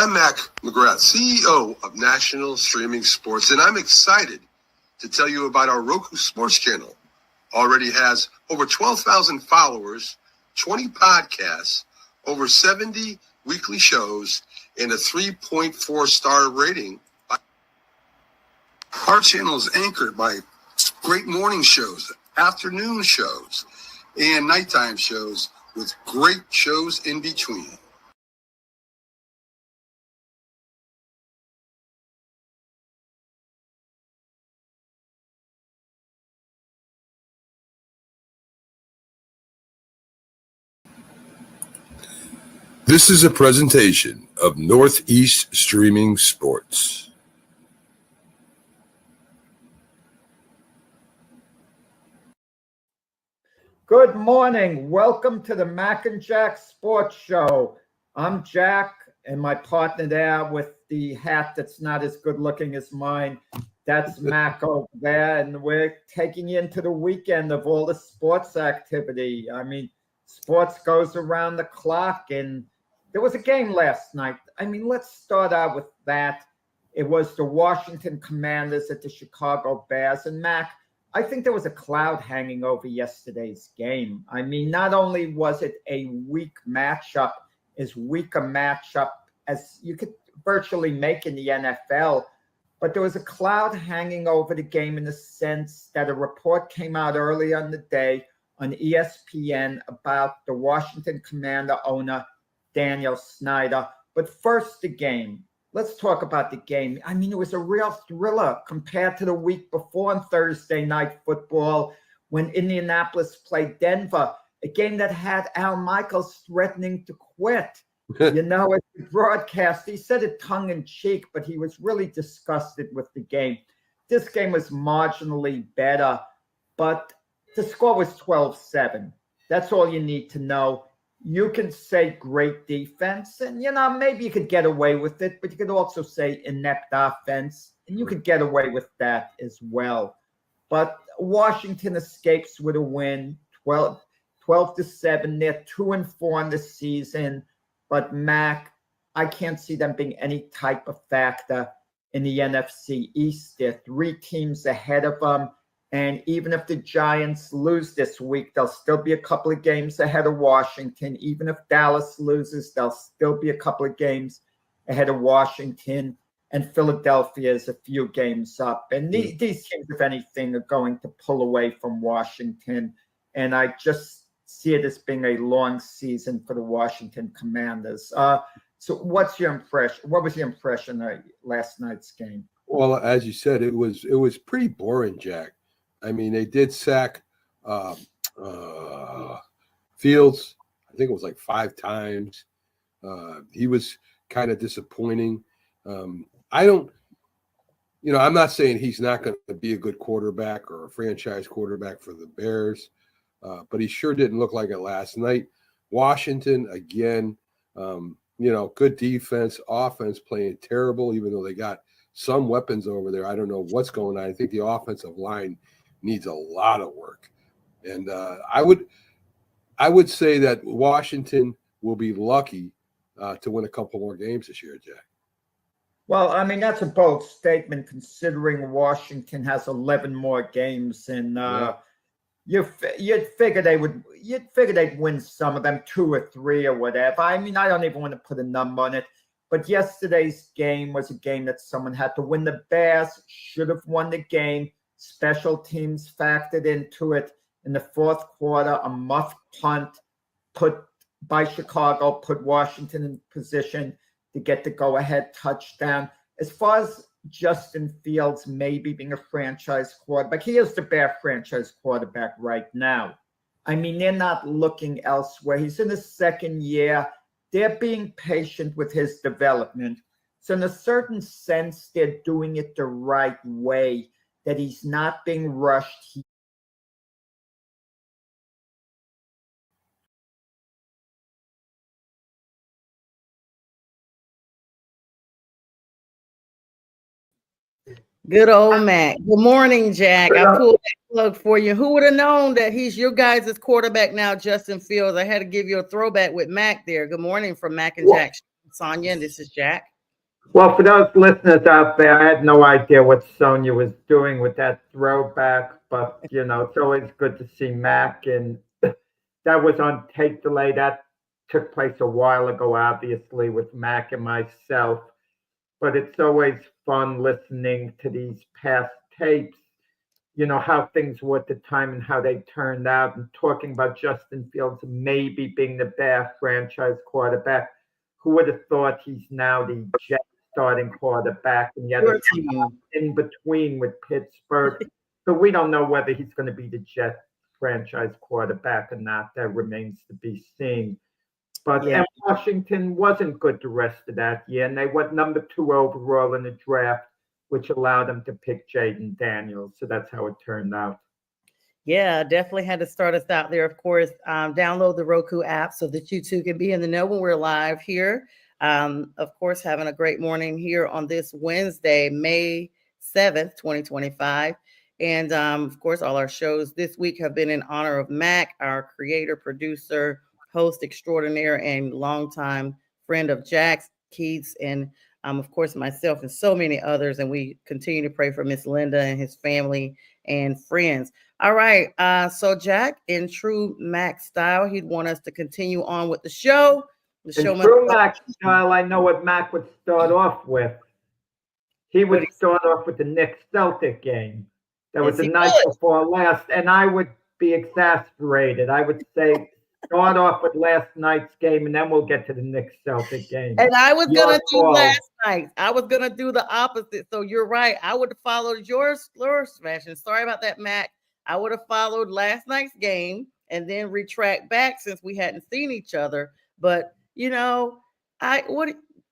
I'm Mcrath, CEO of National Streaming Sports, and I'm excited to tell you about our Roku Sports channel. Already has over 12,000 followers, 20 podcasts, over 70 weekly shows, and a 3.4-star rating. Our channel is anchored by great morning shows, afternoon shows, and nighttime shows with great shows in between. This is a presentation of Northeast Streaming Sports. Good morning. Welcome to the Mac and Jack Sports Show. I'm Jack, and my partner there with the hat that's not as good looking as mine, that's Mac over there, and we're taking you into the weekend of all the sports activity. I mean, sports goes around the clock, and there was a game last night. I mean, let's start out with that. It was the Washington Commanders at the Chicago Bears. And Mac, I think there was a cloud hanging over yesterday's game. I mean, not only was it a weak matchup, as weak a matchup as you could virtually make in the NFL, but there was a cloud hanging over the game in the sense that a report came out earlier in the day on ESPN about the Washington Commander owner, Daniel Snyder. But first, the game. Let's talk about the game. I mean, it was a real thriller compared to the week before on Thursday Night Football when Indianapolis played Denver, a game that had Al Michaels threatening to quit. You know, as the broadcast, he said it tongue-in-cheek, but he was really disgusted with the game. This game was marginally better, but the score was 12-7. That's all you need to know. You can say great defense, and, you know, maybe you could get away with it, but you could also say inept offense, and you could get away with that as well. But Washington escapes with a win, 12-7. They're 2-4 in the season. But, Mac, I can't see them being any type of factor in the NFC East. There are 3 teams ahead of them. And even if the Giants lose this week, they'll still be a couple of games ahead of Washington. Even if Dallas loses, they'll still be a couple of games ahead of Washington. And Philadelphia is a few games up. And these teams, if anything, are going to pull away from Washington. And I just see it as being a long season for the Washington Commanders. So what's your impression? What was your impression of last night's game? Well, as you said, it was pretty boring, Jack. I mean, they did sack Fields. I think it was like 5 times. He was kind of disappointing. I'm not saying he's not going to be a good quarterback or a franchise quarterback for the Bears, but he sure didn't look like it last night. Washington, again, good defense, offense playing terrible, even though they got some weapons over there. I don't know what's going on. I think the offensive line needs a lot of work. And I would say that Washington will be lucky to win a couple more games this year, Jack. Well, I mean, that's a bold statement considering Washington has 11 more games, and you'd figure they'd win some of them, 2 or 3 or whatever. I mean, I don't even want to put a number on it. But yesterday's game was a game that someone had to win. The Bears should have won the game. Special teams factored into it. In the fourth quarter, a muffed punt by Chicago put Washington in position to get the go-ahead touchdown. As far as Justin Fields maybe being a franchise quarterback, he is the Bear franchise quarterback right now. I mean, they're not looking elsewhere. He's in his second year. They're being patient with his development. So in a certain sense, they're doing it the right way, that he's not being rushed. Good old Mac. Good morning, Jack. I pulled that plug for you. Who would have known that he's your guys' quarterback now, Justin Fields? I had to give you a throwback with Mac there. Good morning from Mac and Jack. Sonja, and this is Jack. Well, for those listeners out there, I had no idea what Sonja was doing with that throwback, but it's always good to see Mac, and that was on tape delay. That took place a while ago, obviously, with Mac and myself. But it's always fun listening to these past tapes, how things were at the time and how they turned out, and talking about Justin Fields maybe being the Bear franchise quarterback. Who would have thought he's now the Jets starting quarterback, and yet Your team. in between with Pittsburgh. So we don't know whether he's going to be the Jet franchise quarterback or not. That remains to be seen. But Yeah. Washington wasn't good the rest of that year, and they went number 2 overall in the draft, which allowed them to pick Jaden Daniels. So that's how it turned out. Yeah, definitely had to start us out there. Of course, download the Roku app so that you too can be in the know when we're live here. Of course, having a great morning here on this Wednesday, May 7th, 2025. And of course, all our shows this week have been in honor of Mac, our creator, producer, host extraordinaire, and longtime friend of Jack's, Keith's, and of course, myself and so many others. And we continue to pray for Miss Linda and his family and friends. All right. So Jack, in true Mac style, he'd want us to continue on with the show. The show In true Mac style, I know what Mac would start off with. He would start off with the Knicks Celtic game. That was the night before last, and I would be exasperated. I would say, start off with last night's game, and then we'll get to the Knicks Celtic game. And I was going to do last night. I was going to do the opposite. So you're right. I would have followed your fashion. Sorry about that, Mac. I would have followed last night's game and then retract back since we hadn't seen each other. But,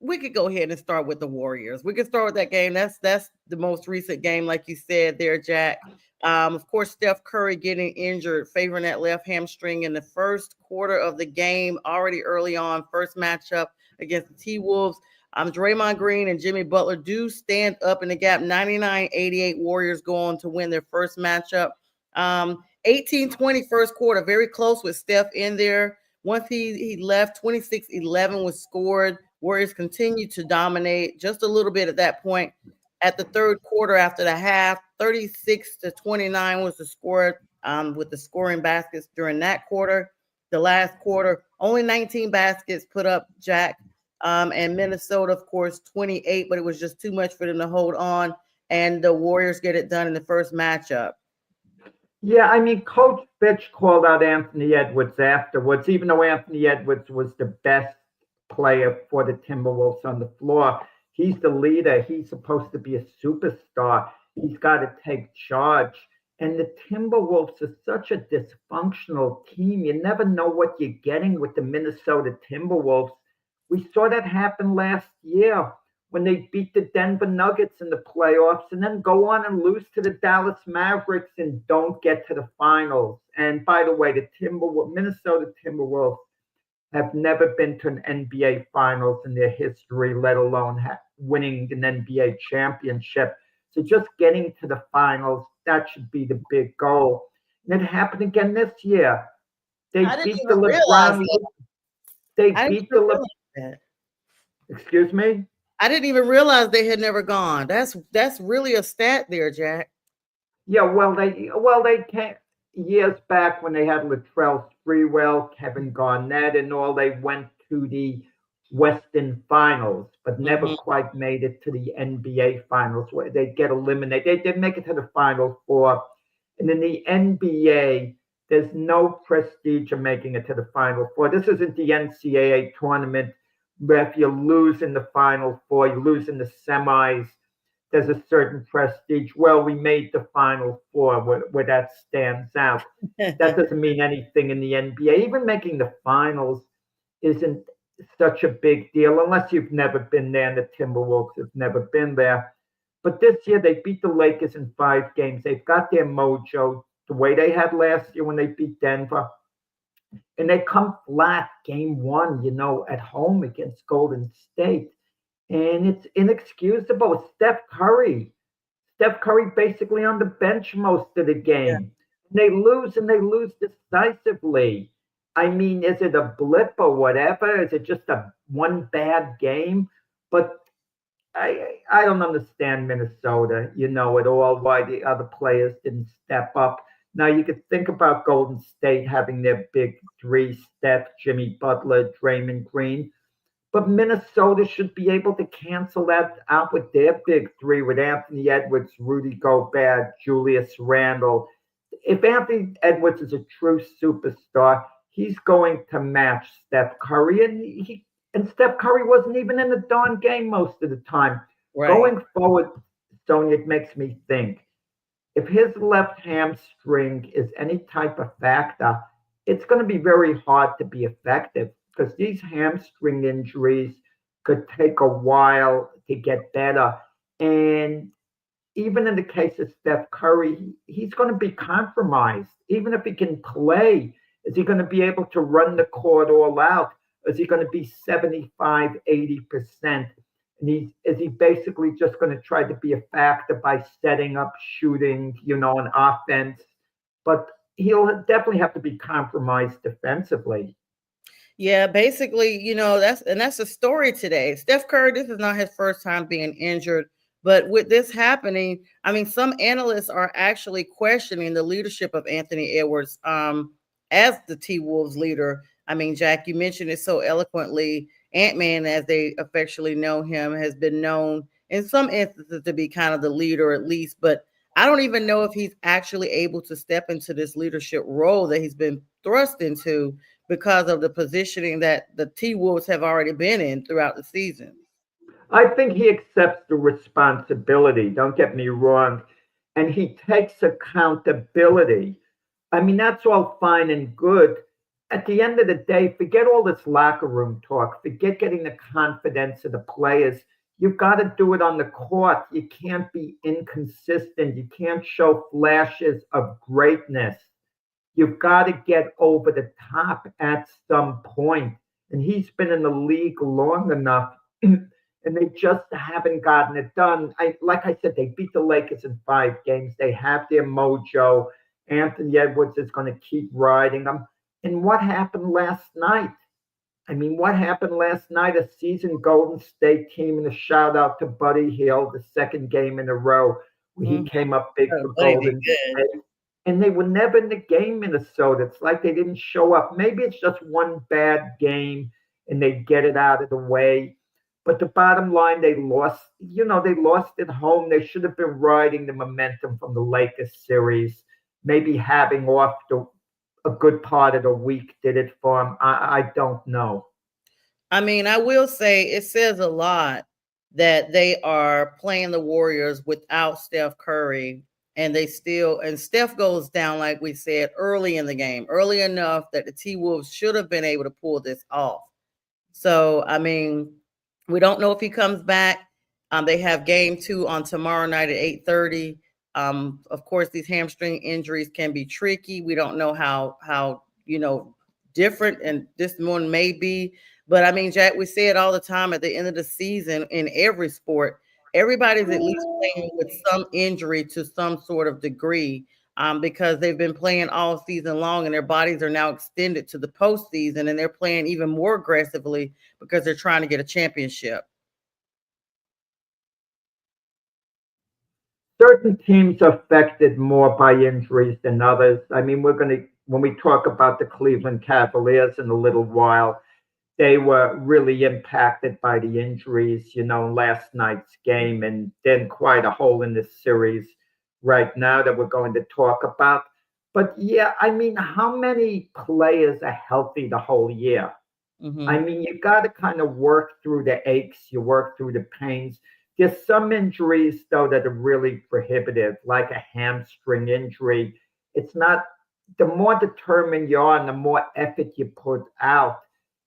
we could go ahead and start with the Warriors. We could start with that game. That's the most recent game, like you said there, Jack. Of course, Steph Curry getting injured, favoring that left hamstring in the first quarter of the game, already early on, first matchup against the T-Wolves. Draymond Green and Jimmy Butler do stand up in the gap. 99-88 Warriors go on to win their first matchup. 18-20 first quarter, very close with Steph in there. Once he left, 26-11 was scored. Warriors continued to dominate just a little bit at that point. At the third quarter after the half, 36-29 was the score with the scoring baskets during that quarter. The last quarter, only 19 baskets put up, Jack. And Minnesota, of course, 28, but it was just too much for them to hold on. And the Warriors get it done in the first matchup. Yeah, I mean, Coach Fitch called out Anthony Edwards afterwards, even though Anthony Edwards was the best player for the Timberwolves on the floor. He's the leader. He's supposed to be a superstar. He's got to take charge. And the Timberwolves are such a dysfunctional team. You never know what you're getting with the Minnesota Timberwolves. We saw that happen last year when they beat the Denver Nuggets in the playoffs and then go on and lose to the Dallas Mavericks and don't get to the finals. And by the way, the Minnesota Timberwolves have never been to an NBA finals in their history, let alone winning an NBA championship. So just getting to the finals, that should be the big goal. And it happened again this year. They beat the LeBron. They beat the LeBron. Excuse me? I didn't even realize they had never gone. That's really a stat there, Jack. Yeah, well, they came years back when they had Latrell Sprewell, Kevin Garnett, and all. They went to the Western Finals, but never quite made it to the NBA Finals, where they get eliminated. They did make it to the Final Four, and in the NBA, there's no prestige of making it to the Final Four. This isn't the NCAA tournament, where if you lose in the Final Four, you lose in the semis, there's a certain prestige. Well, we made the Final Four where that stands out. That doesn't mean anything in the NBA. Even making the finals isn't such a big deal unless you've never been there, and the Timberwolves have never been there. But this year, they beat the Lakers in 5 games. They've got their mojo the way they had last year when they beat Denver. And they come flat game 1, at home against Golden State. And it's inexcusable. Steph Curry basically on the bench most of the game. Yeah. They lose decisively. I mean, is it a blip or whatever? Is it just one bad game? But I don't understand Minnesota, at all, why the other players didn't step up. Now you could think about Golden State having their big three, Steph, Jimmy Butler, Draymond Green. But Minnesota should be able to cancel that out with their big three, with Anthony Edwards, Rudy Gobert, Julius Randle. If Anthony Edwards is a true superstar, he's going to match Steph Curry, and Steph Curry wasn't even in the darn game most of the time. Right. Going forward, Sonya, it makes me think, if his left hamstring is any type of factor, it's going to be very hard to be effective because these hamstring injuries could take a while to get better. And even in the case of Steph Curry, he's going to be compromised. Even if he can play, is he going to be able to run the court all out? Is he going to be 75, 80%? And is he basically just going to try to be a factor by setting up, shooting, an offense? But he'll definitely have to be compromised defensively. Yeah, basically, that's the story today. Steph Curry, this is not his first time being injured, but with this happening, I mean, some analysts are actually questioning the leadership of Anthony Edwards as the T-Wolves leader. I mean, Jack, you mentioned it so eloquently. Ant-Man, as they affectionately know him, has been known in some instances to be kind of the leader at least, but I don't even know if he's actually able to step into this leadership role that he's been thrust into because of the positioning that the T-Wolves have already been in throughout the season. I think he accepts the responsibility. Don't get me wrong. And he takes accountability. I mean, that's all fine and good. At the end of the day, forget all this locker room talk. Forget getting the confidence of the players. You've got to do it on the court. You can't be inconsistent. You can't show flashes of greatness. You've got to get over the top at some point. And he's been in the league long enough, and they just haven't gotten it done. Like I said, they beat the Lakers in 5 games. They have their mojo. Anthony Edwards is going to keep riding them. And what happened last night? I mean, what happened last night? A seasoned Golden State team, and a shout out to Buddy Hield, the second game in a row where he came up big for Golden State. And they were never in the game, Minnesota. It's like they didn't show up. Maybe it's just one bad game and they get it out of the way. But the bottom line, they lost. They lost at home. They should have been riding the momentum from the Lakers series. Maybe having off a good part of the week did it for them. I don't know. I mean, I will say it says a lot that they are playing the Warriors without Steph Curry, and Steph goes down, like we said, early in the game, early enough that the T-Wolves should have been able to pull this off. So, I mean, we don't know if he comes back. They have game 2 on tomorrow night at 8:30. Of course, these hamstring injuries can be tricky. We don't know how different and this one may be. But I mean, Jack, we say it all the time at the end of the season in every sport. Everybody's at least playing with some injury to some sort of degree because they've been playing all season long and their bodies are now extended to the postseason and they're playing even more aggressively because they're trying to get a championship. Certain teams are affected more by injuries than others. I mean, when we talk about the Cleveland Cavaliers in a little while, they were really impacted by the injuries, in last night's game, and then quite a hole in this series right now that we're going to talk about. But yeah, I mean, how many players are healthy the whole year? I mean, you got to kind of work through the aches, you work through the pains. There's some injuries, though, that are really prohibitive, like a hamstring injury. It's not, the more determined you are and the more effort you put out,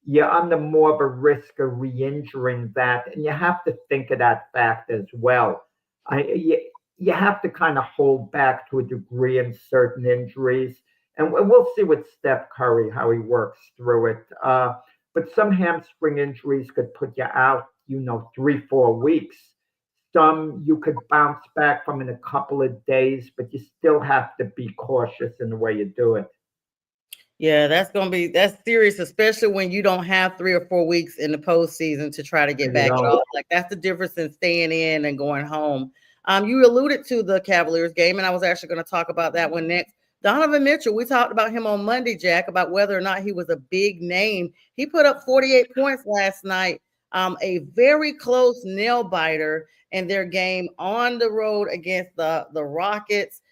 you're under more of a risk of re-injuring that. And you have to think of that fact as well. You have to kind of hold back to a degree in certain injuries. And we'll see with Steph Curry how he works through it. But some hamstring injuries could put you out, 3-4 weeks. Some you could bounce back from in a couple of days, but you still have to be cautious in the way you do it. Yeah, that's serious, especially when you don't have 3 or 4 weeks in the postseason to try to get back at all. Like that's the difference in staying in and going home. You alluded to the Cavaliers game, and I was actually going to talk about that one next. Donovan Mitchell, we talked about him on Monday, Jack, about whether or not he was a big name. He put up 48 points last night, a very close nail biter in their game on the road against the Rockets.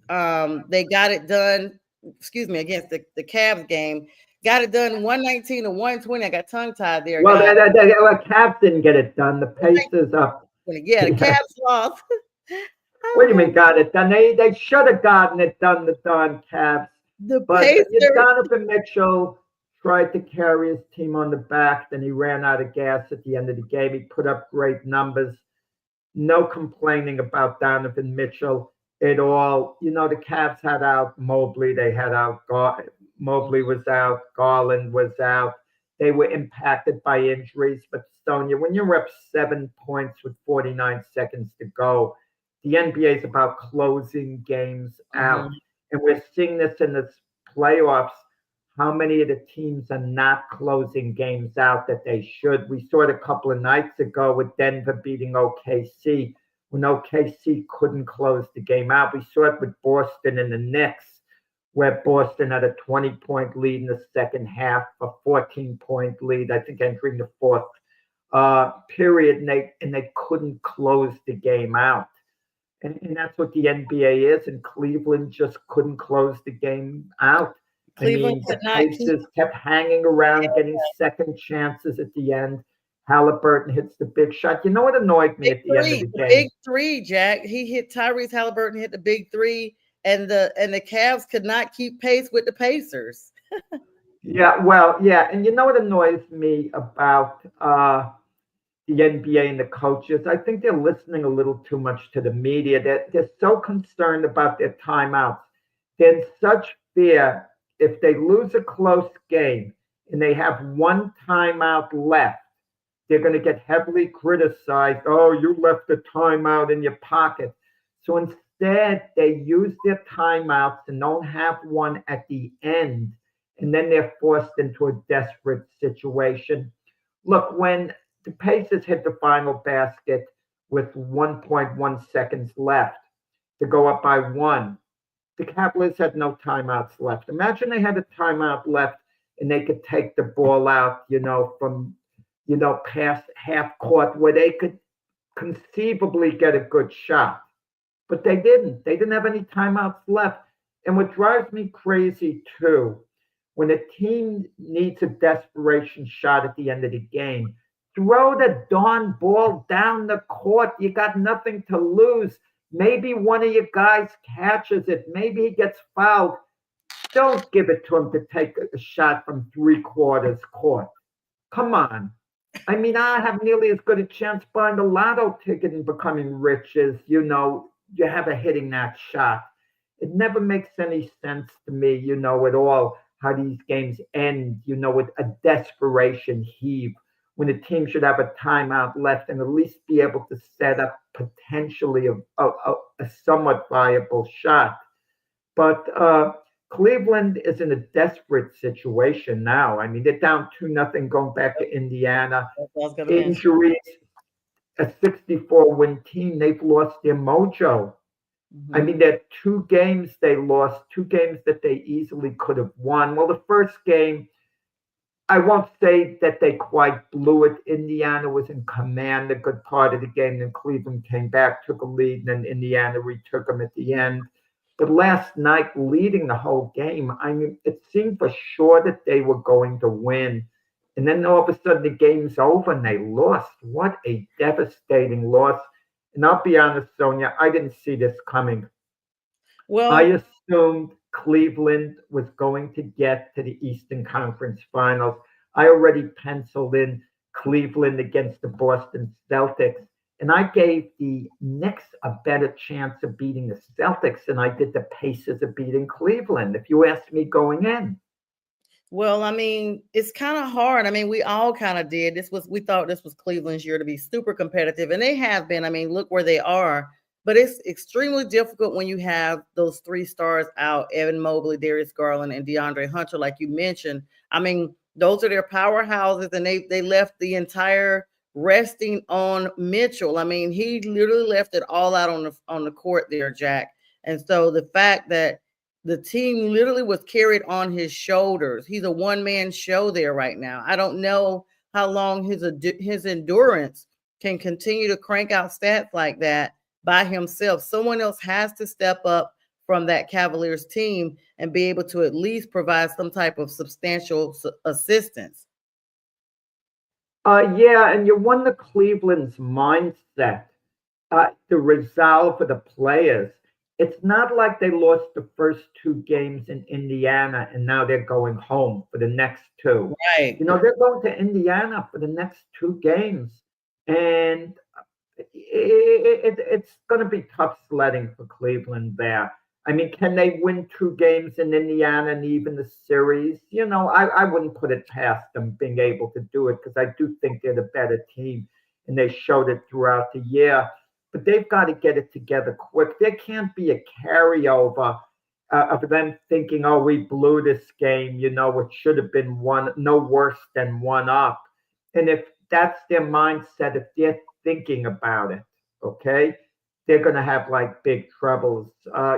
They got it done, against the Cavs game. Got it done 119 to 120. I got tongue tied there. Well, the Cavs didn't get it done. The Pacers up. Yeah, the Cavs lost. What do you mean got it done? They should have gotten it done, the darn Cavs. But Donovan Mitchell tried to carry his team on the back, then he ran out of gas at the end of the game. He put up great numbers. No complaining about Donovan Mitchell at all. You know, the Cavs had out Mobley. They had out Mobley was out. Garland was out. They were impacted by injuries. But Sonja, when you're up 7 points with 49 seconds to go, the NBA is about closing games out. And we're seeing this in the playoffs. How many of the teams are not closing games out that they should? We saw it a couple of nights ago with Denver beating OKC when OKC couldn't close the game out. We saw it with Boston and the Knicks, where Boston had a 20-point lead in the second half, a 14-point lead, I think, entering the fourth period, and they couldn't close the game out. And that's what the NBA is, and Cleveland just couldn't close the game out. The Pacers kept hanging around, getting second chances at the end. Halliburton hits the big shot. You know what annoyed me at the end of the game? Big three, Jack. He hit Tyrese Halliburton, hit the big three, and the Cavs could not keep pace with the Pacers. And you know what annoys me about the NBA and the coaches? I think they're listening a little too much to the media. They're so concerned about their timeouts. They're in such fear. If they lose a close game and they have one timeout left, they're going to get heavily criticized. Oh, you left the timeout in your pocket. So instead, they use their timeouts and don't have one at the end. And then they're forced into a desperate situation. Look, when the Pacers hit the final basket with 1.1 seconds left to go up by one, the Cavaliers had no timeouts left. Imagine they had a timeout left and they could take the ball out, from, past half court where they could conceivably get a good shot. But they didn't. They didn't have any timeouts left. And what drives me crazy, too, when a team needs a desperation shot at the end of the game, throw the darn ball down the court. You got nothing to lose. Maybe one of your guys catches it. Maybe he gets fouled. Don't give it to him to take a shot from 3/4 court. Come on. I mean, I have nearly as good a chance buying a lotto ticket and becoming rich as, you have a hitting that shot. It never makes any sense to me, at all, how these games end, with a desperation heave, when the team should have a timeout left and at least be able to set up potentially a somewhat viable shot. But Cleveland is in a desperate situation now. I mean, they're down 2-0 going back to Indiana. Injuries, a 64-win team. They've lost their mojo. I mean, there are 2 games they lost, 2 games that they easily could have won. Well, the first game, I won't say that they quite blew it. Indiana was in command a good part of the game. Then Cleveland came back, took a lead, and then Indiana retook them at the end. But last night, leading the whole game, I mean, it seemed for sure that they were going to win. And then all of a sudden, the game's over and they lost. What a devastating loss. And I'll be honest, Sonja, I didn't see this coming. Well, I assumed Cleveland was going to get to the Eastern Conference Finals. I already penciled in Cleveland against the Boston Celtics, and I gave the Knicks a better chance of beating the Celtics than I did the Pacers of beating Cleveland, if you asked me going in. Well, I mean, it's kind of hard. I mean, we all kind of did. We thought this was Cleveland's year to be super competitive, and they have been. I mean, look where they are. But it's extremely difficult when you have those three stars out, Evan Mobley, Darius Garland, and DeAndre Hunter, like you mentioned. I mean, those are their powerhouses, and they left the entire resting on Mitchell. I mean, he literally left it all out on the court there, Jack. And so the fact that the team literally was carried on his shoulders. He's a one-man show there right now. I don't know how long his endurance can continue to crank out stats like that by himself. Someone else has to step up from that Cavaliers team and be able to at least provide some type of substantial assistance. Yeah, and you wonder Cleveland's mindset, the resolve for the players. It's not like they lost the first two games in Indiana and now they're going home for the next two. Right. You know, they're going to Indiana for the next two games. And it's going to be tough sledding for Cleveland there. I mean, can they win two games in Indiana and even the series? You know, I wouldn't put it past them being able to do it because I do think they're the better team and they showed it throughout the year. But they've got to get it together quick. There can't be a carryover of them thinking, oh, we blew this game, you know, it should have been no worse than one up. And if that's their mindset, if they're thinking about it, okay, they're going to have like big troubles.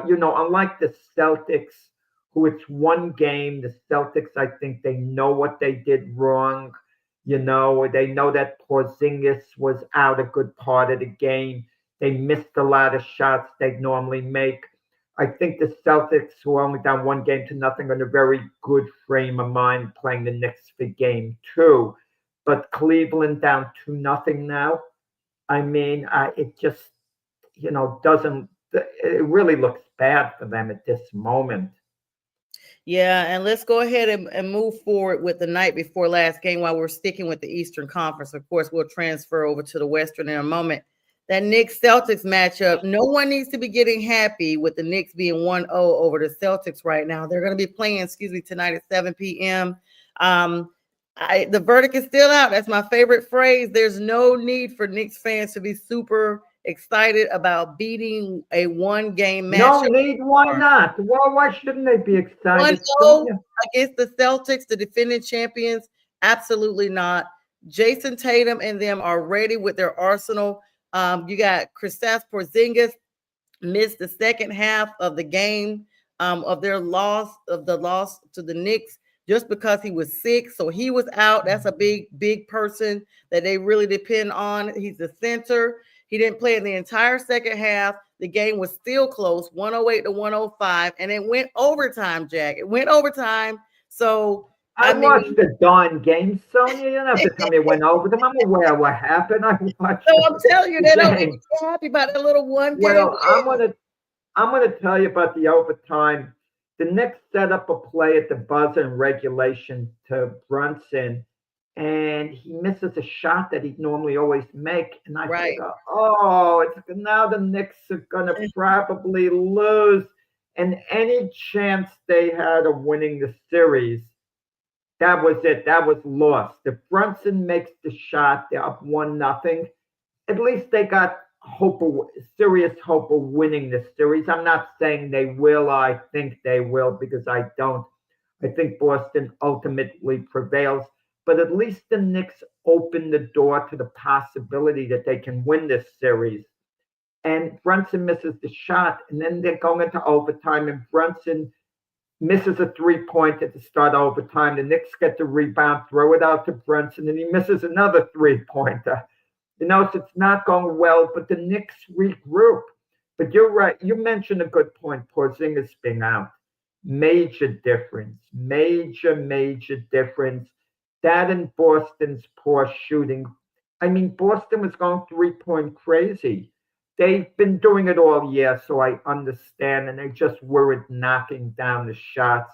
You know, unlike the Celtics, who it's one game, the Celtics, I think they know what they did wrong. You know, they know that Porzingis was out a good part of the game. They missed a lot of shots they'd normally make. I think the Celtics, who are only down 1-0 are in a very good frame of mind playing the Knicks for game two. But Cleveland down 2-0 now. I mean, it just, you know, it really looks bad for them at this moment. Yeah, and let's go ahead and move forward with the night before last game while we're sticking with the Eastern Conference. Of course, we'll transfer over to the Western in a moment. That Knicks-Celtics matchup, no one needs to be getting happy with the Knicks being 1-0 over the Celtics right now. They're going to be playing, tonight at 7 p.m. The verdict is still out. That's my favorite phrase. There's no need for Knicks fans to be super excited about beating a one-game matchup. No need. Why not? Well, why shouldn't they be excited? 1-0 against the Celtics, the defending champions? Absolutely not. Jason Tatum and them are ready with their arsenal. You got Kristaps Porzingis missed the second half of the game of the loss to the Knicks just because he was sick. So he was out. That's a big person that they really depend on. He's the center. He didn't play in the entire second half. The game was still close, 108-105, and it went overtime, Jack. It went overtime. So I watched the darn game, Sonja. You don't have to tell me it went overtime. I'm aware of what happened. I watched. So I'm telling you, they don't get happy about that little one game. Well, I'm gonna tell you about the overtime. The Knicks set up a play at the buzzer in regulation to Brunson, and he misses a shot that he'd normally always make. And I think, now the Knicks are gonna probably lose. And any chance they had of winning the series, that was it. That was lost. If Brunson makes the shot, they're up 1-0. At least they got serious hope of winning the series. I'm not saying they will. I think they will because I don't. I think Boston ultimately prevails. But at least the Knicks open the door to the possibility that they can win this series. And Brunson misses the shot, and then they're going into overtime, and Brunson misses a three-pointer to start overtime. The Knicks get the rebound, throw it out to Brunson, and he misses another three-pointer. You know, so it's not going well, but the Knicks regroup. But you're right. You mentioned a good point, Porzingis being out. Major difference. Major difference. That and Boston's poor shooting. I mean, Boston was going three-point crazy. They've been doing it all year, so I understand, and they just weren't knocking down the shots.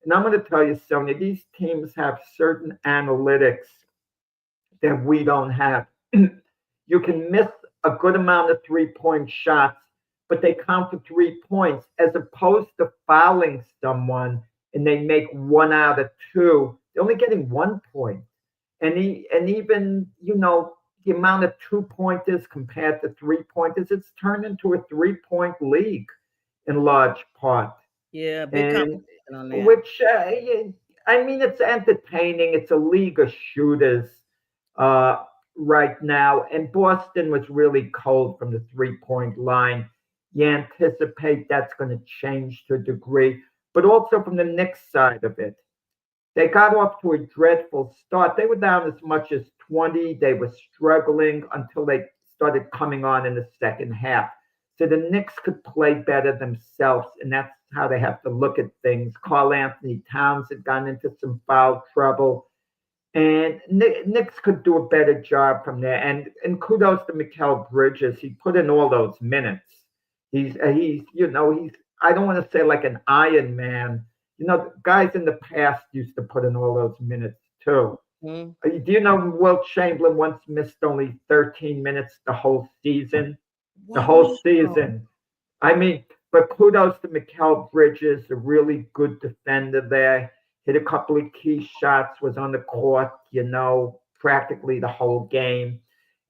And I'm going to tell you, Sonja, these teams have certain analytics that we don't have. You can miss a good amount of three-point shots, but they count for 3 points, as opposed to fouling someone and they make 1 out of 2. They're only getting 1 point. And even, you know, the amount of 2-pointers compared to 3-pointers, it's turned into a 3-point league in large part. Yeah, big And competition on that. which, I mean, it's entertaining. It's a league of shooters right now. And Boston was really cold from the 3-point line. You anticipate that's going to change to a degree, but also from the Knicks side of it. They got off to a dreadful start. They were down as much as 20. They were struggling until they started coming on in the second half. So the Knicks could play better themselves, and that's how they have to look at things. Karl Anthony Towns had gotten into some foul trouble, and Knicks could do a better job from there. And kudos to Mikal Bridges. He put in all those minutes. He's I don't want to say like an Iron Man. Guys in the past used to put in all those minutes too. Mm-hmm. Do you know Wilt Chamberlain once missed only 13 minutes the whole season? Wow. The whole season. I mean, but kudos to Mikal Bridges, a really good defender there. Hit a couple of key shots, was on the court, practically the whole game.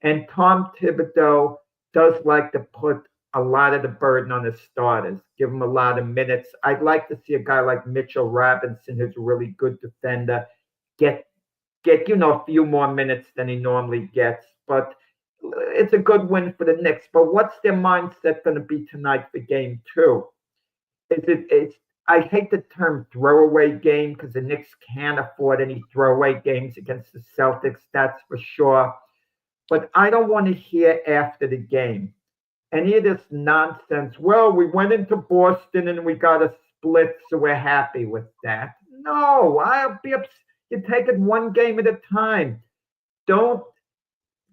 And Tom Thibodeau does like to put a lot of the burden on the starters, give them a lot of minutes. I'd like to see a guy like Mitchell Robinson, who's a really good defender, get a few more minutes than he normally gets. But it's a good win for the Knicks. But what's their mindset going to be tonight for game 2? I hate the term throwaway game because the Knicks can't afford any throwaway games against the Celtics, that's for sure. But I don't want to hear after the game any of this nonsense. Well, we went into Boston and we got a split, so we're happy with that. No, I'll be upset. You take it one game at a time. Don't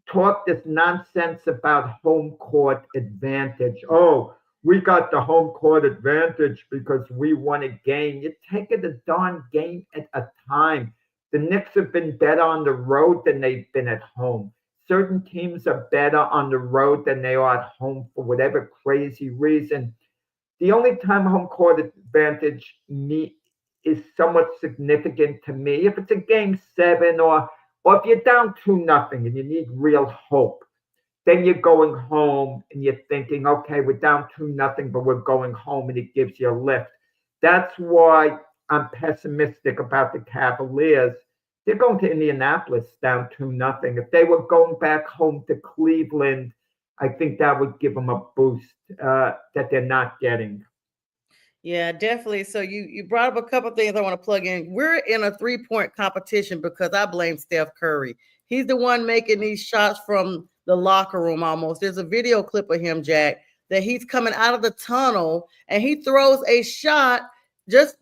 talk this nonsense about home court advantage. Oh, we got the home court advantage because we won a game. You take it a darn game at a time. The Knicks have been better on the road than they've been at home. Certain teams are better on the road than they are at home for whatever crazy reason. The only time home court advantage is somewhat significant to me if it's a game 7 or if you're down 2-0 and you need real hope. Then you're going home and you're thinking, okay, we're down 2-0, but we're going home, and it gives you a lift. That's why I'm pessimistic about the Cavaliers. They're going to Indianapolis down 2-0. If they were going back home to Cleveland, I think that would give them a boost that they're not getting. Yeah, definitely. So you brought up a couple of things I want to plug in. We're in a 3-point competition because I blame Steph Curry. He's the one making these shots from the locker room almost. There's a video clip of him, Jack, that he's coming out of the tunnel and he throws a shot just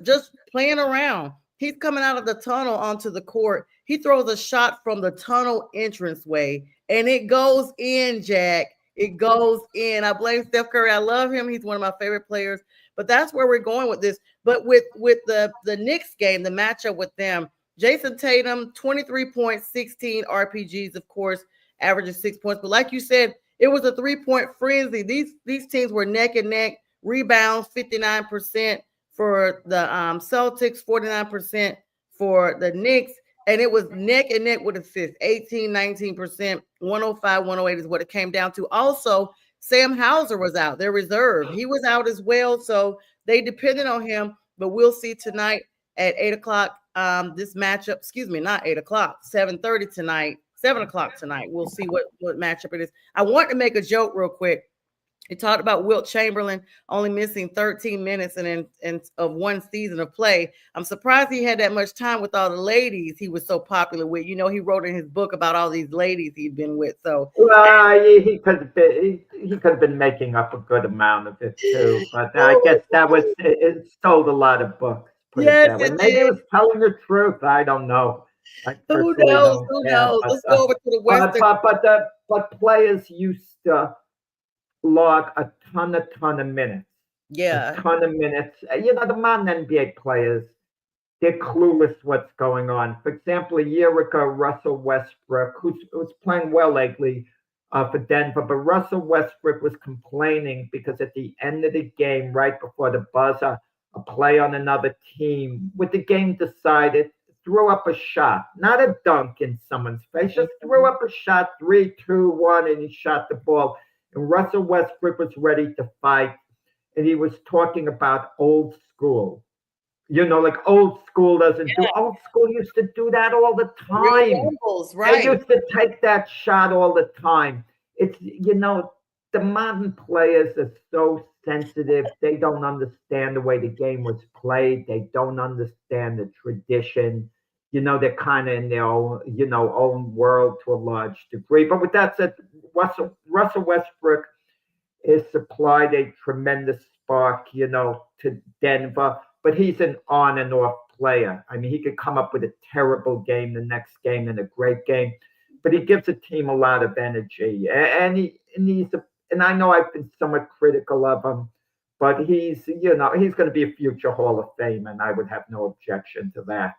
playing around. He's coming out of the tunnel onto the court. He throws a shot from the tunnel entranceway and it goes in, Jack. It goes in. I blame Steph Curry. I love him. He's one of my favorite players. But that's where we're going with this. But with the Knicks game, the matchup with them, Jason Tatum, 23 points, 16 RPGs, of course, averages 6 points. But like you said, it was a 3-point frenzy. These teams were neck and neck. Rebounds, 59% for the Celtics, 49% for the Knicks. And it was neck and neck with assists, 18, 19%, 105, 108 is what it came down to. Also, Sam Hauser was out, their reserve. He was out as well, so they depended on him. But we'll see tonight at 8 o'clock. This matchup, not 8 o'clock, 7:30 tonight, 7 o'clock tonight. We'll see what matchup it is. I want to make a joke real quick. He talked about Wilt Chamberlain only missing 13 minutes of one season of play. I'm surprised he had that much time with all the ladies he was so popular with. He wrote in his book about all these ladies he'd been with. So he could have been making up a good amount of it too. But I guess that was it sold a lot of books. Yes, maybe he was telling the truth. I don't know. Who knows? Who knows? Let's go over to the Western. But players used to log a ton of minutes. Yeah. A ton of minutes. The modern NBA players, they're clueless what's going on. For example, a year ago, Russell Westbrook, who's playing well lately for Denver, but Russell Westbrook was complaining because at the end of the game, right before the buzzer, a play on another team, with the game decided, threw up a shot, not a dunk in someone's face, just threw up a shot, 3, 2, 1, and he shot the ball. And Russell Westbrook was ready to fight. And he was talking about old school. Like old school doesn't do. Old school used to do that all the time. Right. They used to take that shot all the time. It's, the modern players are so sensitive. They don't understand the way the game was played. They don't understand the tradition. They're kind of in their own, own world to a large degree. But with that said, Russell Westbrook has supplied a tremendous spark, to Denver. But he's an on and off player. I mean, he could come up with a terrible game the next game and a great game, but he gives the team a lot of energy. And I know I've been somewhat critical of him, but he's going to be a future Hall of Fame, and I would have no objection to that.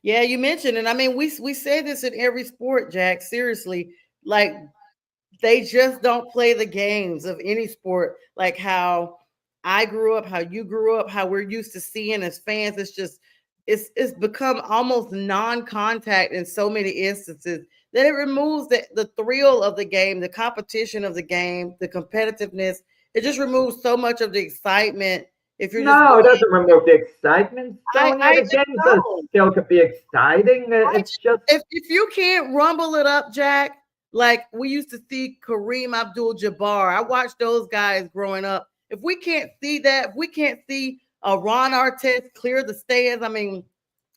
Yeah, you mentioned, and I mean, we say this in every sport, Jack. Seriously, like they just don't play the games of any sport like how I grew up, how you grew up, how we're used to seeing as fans. It's become almost non-contact in so many instances that it removes the thrill of the game, the competition of the game, the competitiveness. It just removes so much of the excitement. If you're it doesn't remove the excitement. The games still could be exciting. It's just if you can't rumble it up, Jack, like we used to see Kareem Abdul-Jabbar. I watched those guys growing up. If we can't see that, if we can't see Ron Artest clear the stands, I mean,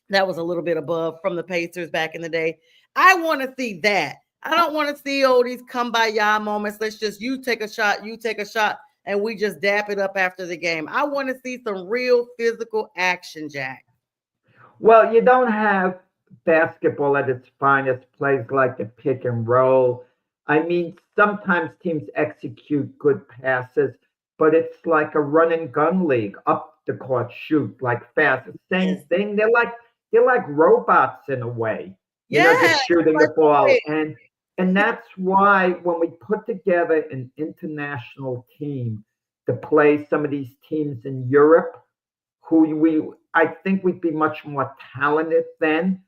that was a little bit above from the Pacers back in the day. I want to see that. I don't want to see these come by y'all moments. Let's just you take a shot, and we just dap it up after the game. I want to see some real physical action, Jack. Well, you don't have basketball at its finest plays like the pick and roll. I mean, sometimes teams execute good passes, but it's like a run and gun league, up the court, shoot, like fast. Same thing. They're like robots in a way. Just shooting the ball. And that's why when we put together an international team to play some of these teams in Europe, I think we'd be much more talented then.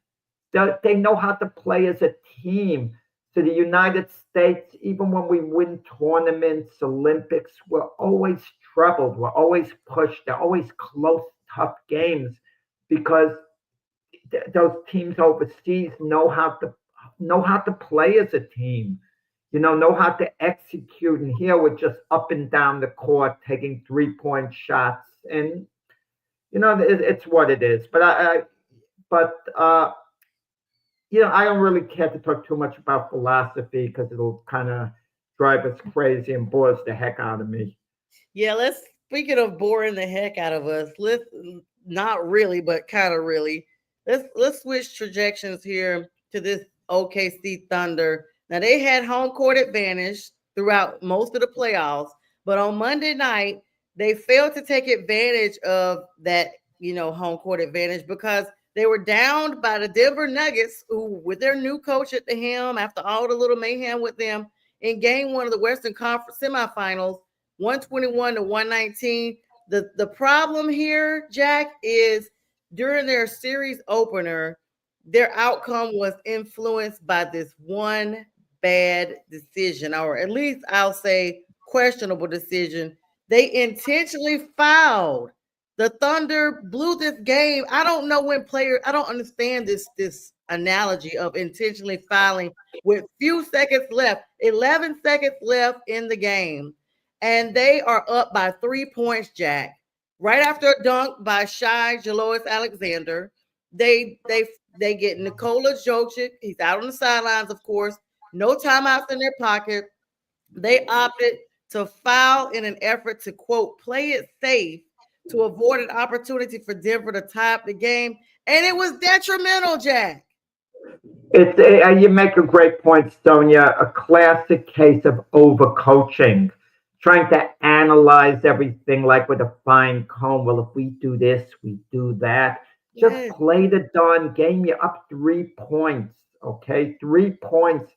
They know how to play as a team. So the United States, even when we win tournaments, Olympics, we're always troubled. We're always pushed. They're always close, tough games because those teams overseas know how to play as a team. Know how to execute. And here we're just up and down the court, taking 3-point shots, and it's what it is. But I don't really care to talk too much about philosophy because it'll kind of drive us crazy and bores the heck out of me. Yeah, speaking of boring the heck out of us, let's not really, but kind of really. Let's switch trajectories here to this OKC Thunder. Now they had home court advantage throughout most of the playoffs, but on Monday night they failed to take advantage of that, home court advantage because they were downed by the Denver Nuggets, who, with their new coach at the helm, after all the little mayhem with them in Game 1 of the Western Conference semifinals, 121-119. The problem here, Jack, is during their series opener, their outcome was influenced by this one bad decision, or at least I'll say questionable decision. They intentionally fouled. The Thunder blew this game. I don't know when players, I don't understand this analogy of intentionally fouling with few seconds left, 11 seconds left in the game. And they are up by 3 points, Jack. Right after a dunk by Shai Gilgeous-Alexander, they get Nikola Jokic. He's out on the sidelines, of course. No timeouts in their pocket. They opted to foul in an effort to, quote, play it safe to avoid an opportunity for Denver to tie up the game. And it was detrimental, Jack. You make a great point, Sonja. A classic case of overcoaching. Trying to analyze everything like with a fine comb. Well, if we do this, we do that. Just play the darn game. You're up 3 points, okay? 3 points.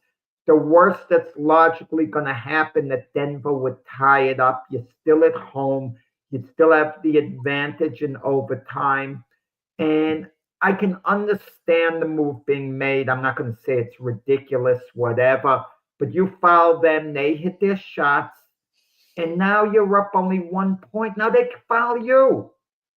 The worst that's logically going to happen, that Denver would tie it up. You're still at home. You'd still have the advantage in overtime. And I can understand the move being made. I'm not going to say it's ridiculous, whatever, but you foul them, they hit their shots, and now you're up only 1 point. Now they foul you.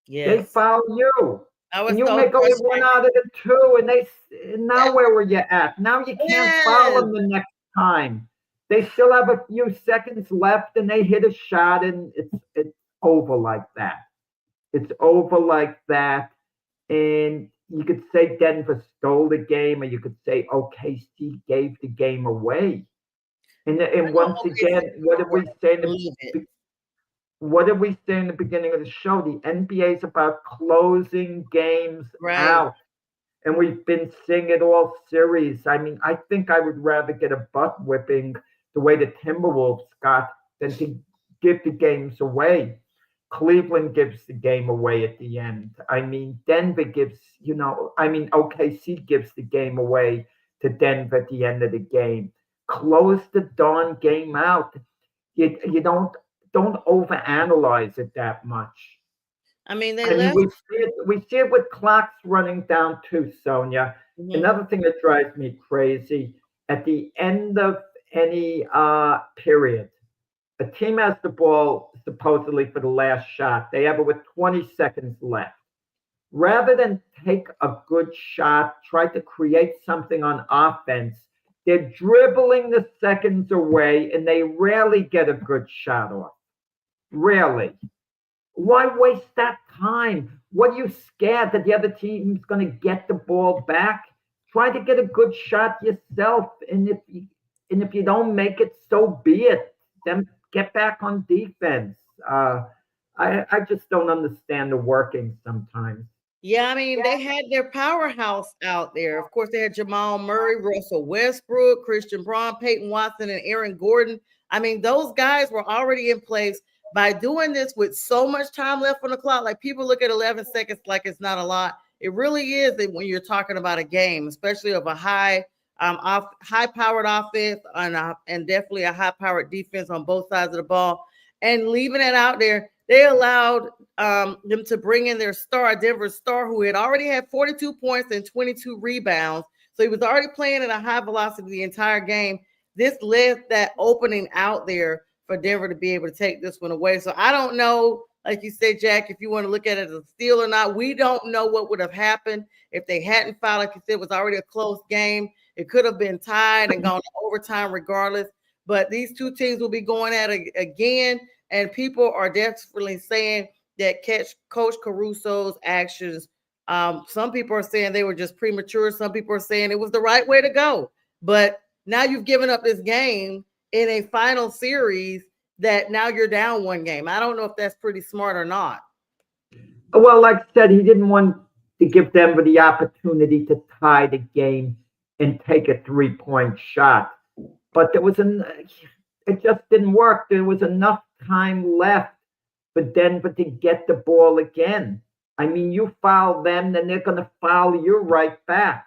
They Yes. foul you. I was And you so make only one frustrated. out of the two, and now where were you at? Now you can't foul Yes. them the next time. They still have a few seconds left, and they hit a shot, and it's over like that. It's over like that. And you could say Denver stole the game, or you could say OKC gave the game away. And once again, what did we say Believe it. what did we say in the beginning of the show? The NBA is about closing games Right. out. And we've been seeing it all series. I mean, I think I would rather get a butt whipping the way the Timberwolves got than to give the games away. Cleveland gives the game away at the end. I mean, Denver gives, OKC gives the game away to Denver at the end of the game. Close the darn game out. You don't overanalyze it that much. I mean, they I mean, left. we see it with clocks running down too, Sonja. Mhm. Another thing that drives me crazy, at the end of any period, a team has the ball supposedly for the last shot. They have it with 20 seconds left. Rather than take a good shot, try to create something on offense, they're dribbling the seconds away and they rarely get a good shot off. Rarely. Why waste that time? What are you scared that the other team's going to get the ball back? Try to get a good shot yourself, and if you don't make it, so be it. Then get back on defense. I just don't understand the workings sometimes. Yeah, I mean, they had their powerhouse out there. Of course, they had Jamal Murray, Russell Westbrook, Christian Braun, Peyton Watson, and Aaron Gordon. I mean, those guys were already in place. By doing this with so much time left on the clock, like people look at 11 seconds like it's not a lot. It really is when you're talking about a game, especially of a high-powered offense and definitely a high-powered defense on both sides of the ball. And leaving it out there, they allowed them to bring in their star, Denver star, who had already had 42 points and 22 rebounds. So he was already playing at a high velocity the entire game. This left that opening out there for Denver to be able to take this one away. So I don't know, like you said, Jack, if you want to look at it as a steal or not. We don't know what would have happened if they hadn't fouled. Like you said, it was already a close game. It could have been tied and gone to overtime regardless. But these two teams will be going at it again. And people are definitely saying that Coach Caruso's actions, some people are saying they were just premature. Some people are saying it was the right way to go. But now you've given up this game in a final series that now you're down one game. I don't know if that's pretty smart or not. Well, like I said, he didn't want to give Denver the opportunity to tie the game and take a 3-point shot. But it just didn't work. There was enough time left for Denver to get the ball again. I mean, you foul them, then they're going to foul you right back.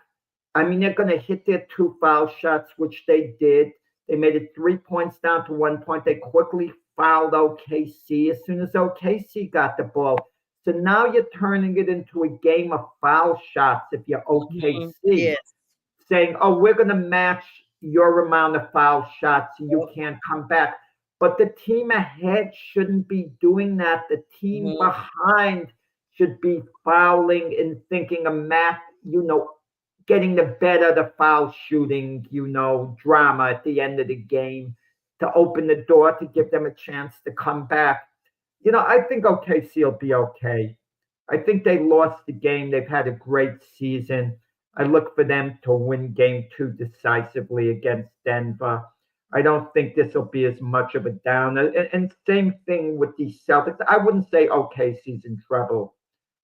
I mean, they're going to hit their 2 foul shots, which they did. They made it 3 points down to 1 point. They quickly fouled OKC as soon as OKC got the ball. So now you're turning it into a game of foul shots if you're OKC. Yes. Saying, oh, we're going to match your amount of foul shots so you can't come back. But the team ahead shouldn't be doing that. The team behind should be fouling and thinking of getting the better the foul shooting, drama at the end of the game to open the door to give them a chance to come back. I think OKC will be okay. I think they lost the game. They've had a great season. I look for them to win game 2 decisively against Denver. I don't think this will be as much of a down. And same thing with the Celtics. I wouldn't say OKC's in trouble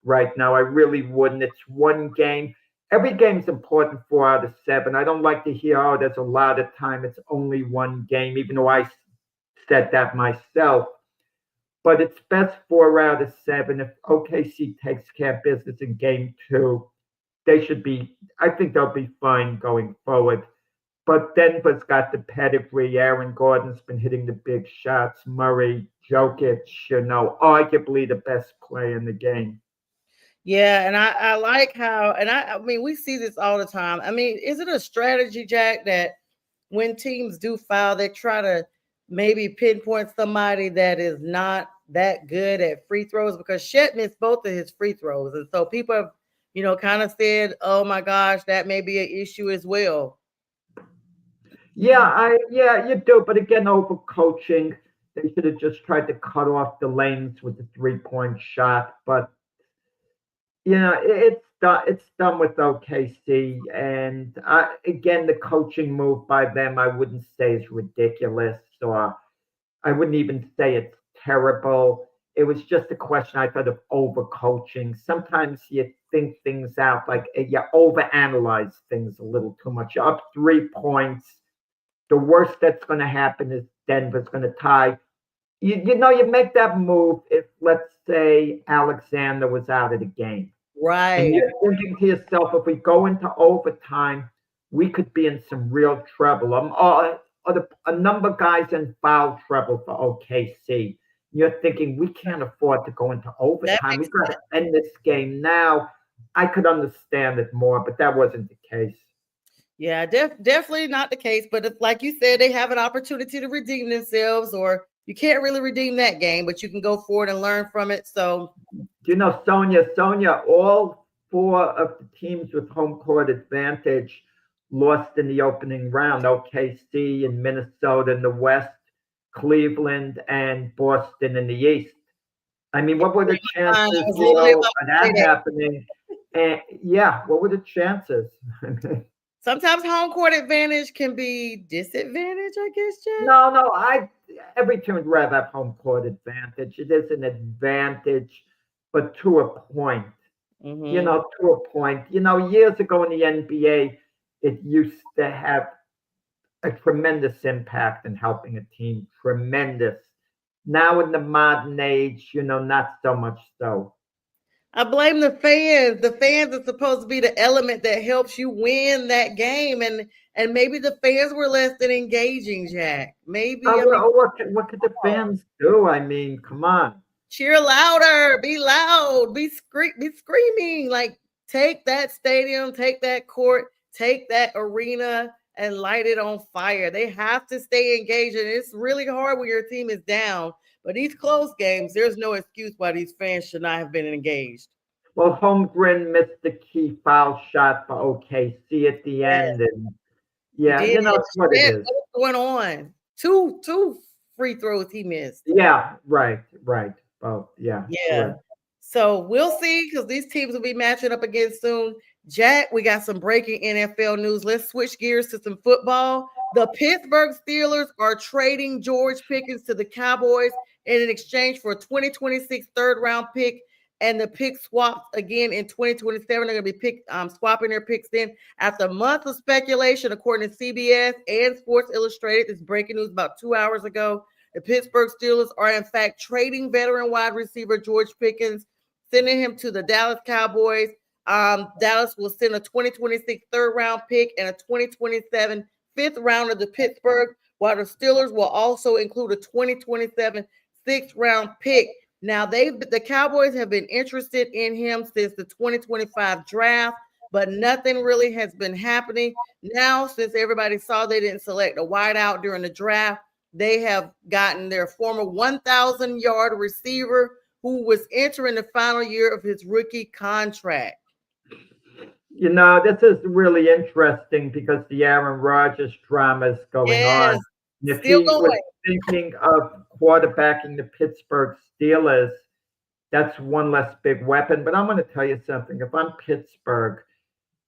right now. I really wouldn't. It's one game. Every game's important, 4 out of 7. I don't like to hear, oh, there's a lot of time. It's only one game, even though I said that myself. But it's best 4 out of 7. If OKC takes care of business in game 2, I think they'll be fine going forward. But Denver's got the pedigree. Aaron Gordon's been hitting the big shots. Murray, Jokic, arguably the best player in the game. Yeah, and I like how, and I mean, we see this all the time. I mean, is it a strategy, Jack, that when teams do foul, they try to maybe pinpoint somebody that is not that good at free throws? Because Shet missed both of his free throws. And so people have, kind of said, oh my gosh, that may be an issue as well. Yeah, you do. But again, over coaching, they should have just tried to cut off the lanes with the 3-point shot. But it's done with OKC, and again, the coaching move by them, I wouldn't say is ridiculous, or I wouldn't even say it's terrible. It was just a question, I thought, of overcoaching. Sometimes you think things out, like you overanalyze things a little too much. You're up 3 points. The worst that's going to happen is Denver's going to tie. You make that move if, let's say, Alexander was out of the game. Right. And you're thinking to yourself, if we go into overtime, we could be in some real trouble. A number of guys in foul trouble for OKC. You're thinking, we can't afford to go into overtime. We've got to end this game now. I could understand it more, but that wasn't the case. Yeah, definitely not the case. But if, like you said, they have an opportunity to redeem themselves, or you can't really redeem that game, but you can go forward and learn from it. So, Sonja, all 4 of the teams with home court advantage lost in the opening round. OKC and Minnesota in the West, Cleveland and Boston in the East. I mean, what were the chances of that happening? And what were the chances? Sometimes home court advantage can be disadvantage, I guess, Jack. No. Every team would rather have home court advantage. It is an advantage, but to a point. Mm-hmm. To a point. Years ago in the NBA, it used to have a tremendous impact in helping a team. Tremendous. Now in the modern age, not so much so. I blame the fans. The fans are supposed to be the element that helps you win that game, and maybe the fans were less than engaging, Jack. Maybe. What could the fans do? I mean, come on. Cheer louder. Be loud. Be screaming. Like, take that stadium, take that court, take that arena, and light it on fire. They have to stay engaged, and it's really hard when your team is down. But these close games, there's no excuse why these fans should not have been engaged. Well, Holmgren missed the key foul shot for OKC at the end. And that's what it is. What's going on? Two free throws he missed. Yeah, right. Oh, yeah. Right. So we'll see, because these teams will be matching up again soon. Jack, we got some breaking NFL news. Let's switch gears to some football. The Pittsburgh Steelers are trading George Pickens to the Cowboys in exchange for a 2026 third-round pick, and the pick swapped again in 2027. They're going to be swapping their picks in. After a month of speculation, according to CBS and Sports Illustrated, this breaking news about 2 hours ago, the Pittsburgh Steelers are in fact trading veteran wide receiver George Pickens, sending him to the Dallas Cowboys. Dallas will send a 2026 third-round pick and a 2027 fifth rounder to Pittsburgh, while the Steelers will also include a 2027 sixth-round pick. Now, the Cowboys have been interested in him since the 2025 draft, but nothing really has been happening. Now, since everybody saw they didn't select a wideout during the draft, they have gotten their former 1,000-yard receiver who was entering the final year of his rookie contract. This is really interesting because the Aaron Rodgers drama is going on. If he was thinking of quarterbacking the Pittsburgh Steelers, that's one less big weapon. But I'm going to tell you something. If I'm Pittsburgh,